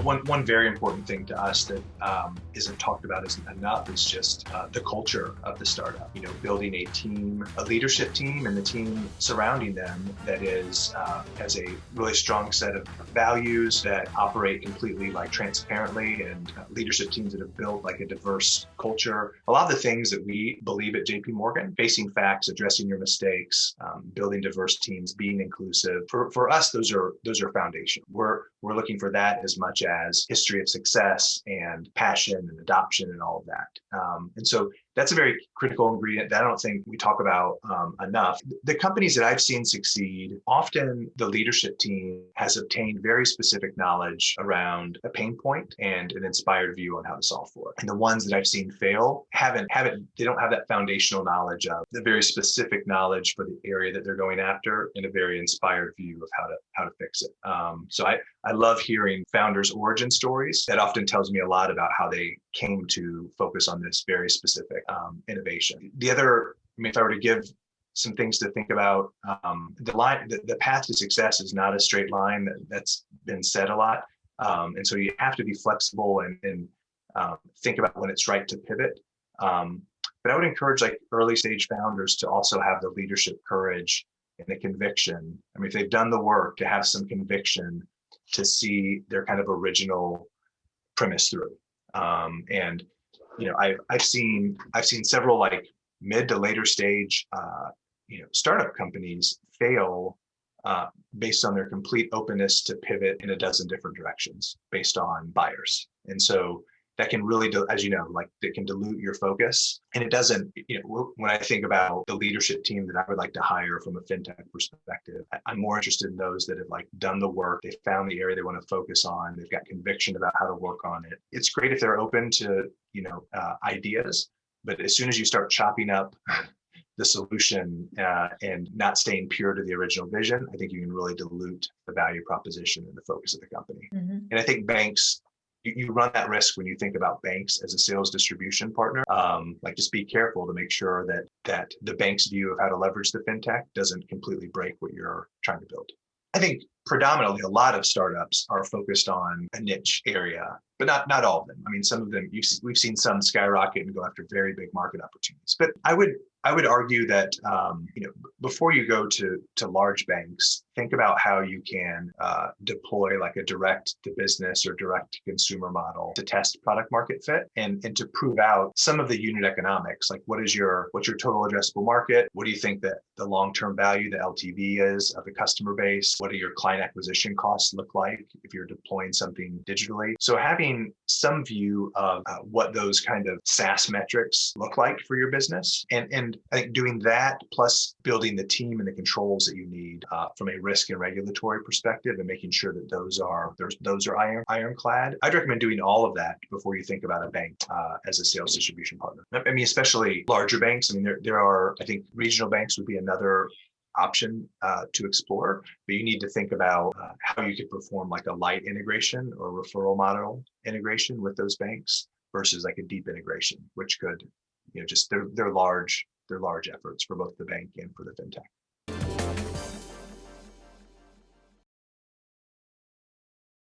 One very important thing to us that isn't talked about enough is just the culture of the startup. Building a team, a leadership team, and the team surrounding them that has a really strong set of values that operate completely transparently, and leadership teams that have built a diverse culture. A lot of the things that we believe at J.P. Morgan: facing facts, addressing your mistakes, building diverse teams, being inclusive. For us, those are foundational. We're looking for that as much as history of success and passion and adoption and all of that. And so that's a very critical ingredient that I don't think we talk about enough. The companies that I've seen succeed, often the leadership team has obtained very specific knowledge around a pain point and an inspired view on how to solve for it. And the ones that I've seen fail they don't have that foundational knowledge of the very specific knowledge for the area that they're going after, and a very inspired view of how to fix it. So I love hearing founders' origin stories. That often tells me a lot about how they came to focus on this very specific innovation. The other, if I were to give some things to think about, the path to success is not a straight line. That's been said a lot. And so you have to be flexible and think about when it's right to pivot. But I would encourage early stage founders to also have the leadership courage and the conviction. If they've done the work, to have some conviction to see their kind of original premise through. And I've seen several mid to later stage startup companies fail based on their complete openness to pivot in a dozen different directions based on buyers. And so that can really, as it can dilute your focus. And it doesn't, when I think about the leadership team that I would like to hire from a fintech perspective, I'm more interested in those that have done the work. They found the area they want to focus on. They've got conviction about how to work on it. It's great if they're open to, ideas, but as soon as you start chopping up the solution and not staying pure to the original vision, I think you can really dilute the value proposition and the focus of the company. Mm-hmm. And I think banks, you run that risk when you think about banks as a sales distribution partner. Just be careful to make sure that the bank's view of how to leverage the fintech doesn't completely break what you're trying to build. I think predominantly a lot of startups are focused on a niche area, but not all of them. Some of them we've seen some skyrocket and go after very big market opportunities. But I would argue that before you go to large banks, think about how you can deploy a direct to business or direct to consumer model to test product market fit and to prove out some of the unit economics. What's your total addressable market? What do you think that the long-term value, the LTV is of the customer base? What do your client acquisition costs look like if you're deploying something digitally? So having some view of what those kind of SaaS metrics look like for your business, and I think doing that plus building the team and the controls that you need from a risk and regulatory perspective, and making sure that those are ironclad. I'd recommend doing all of that before you think about a bank as a sales distribution partner. Especially larger banks. There are, I think, regional banks would be another option to explore, but you need to think about how you could perform a light integration or referral model integration with those banks versus a deep integration, which could, they're large efforts for both the bank and for the fintech.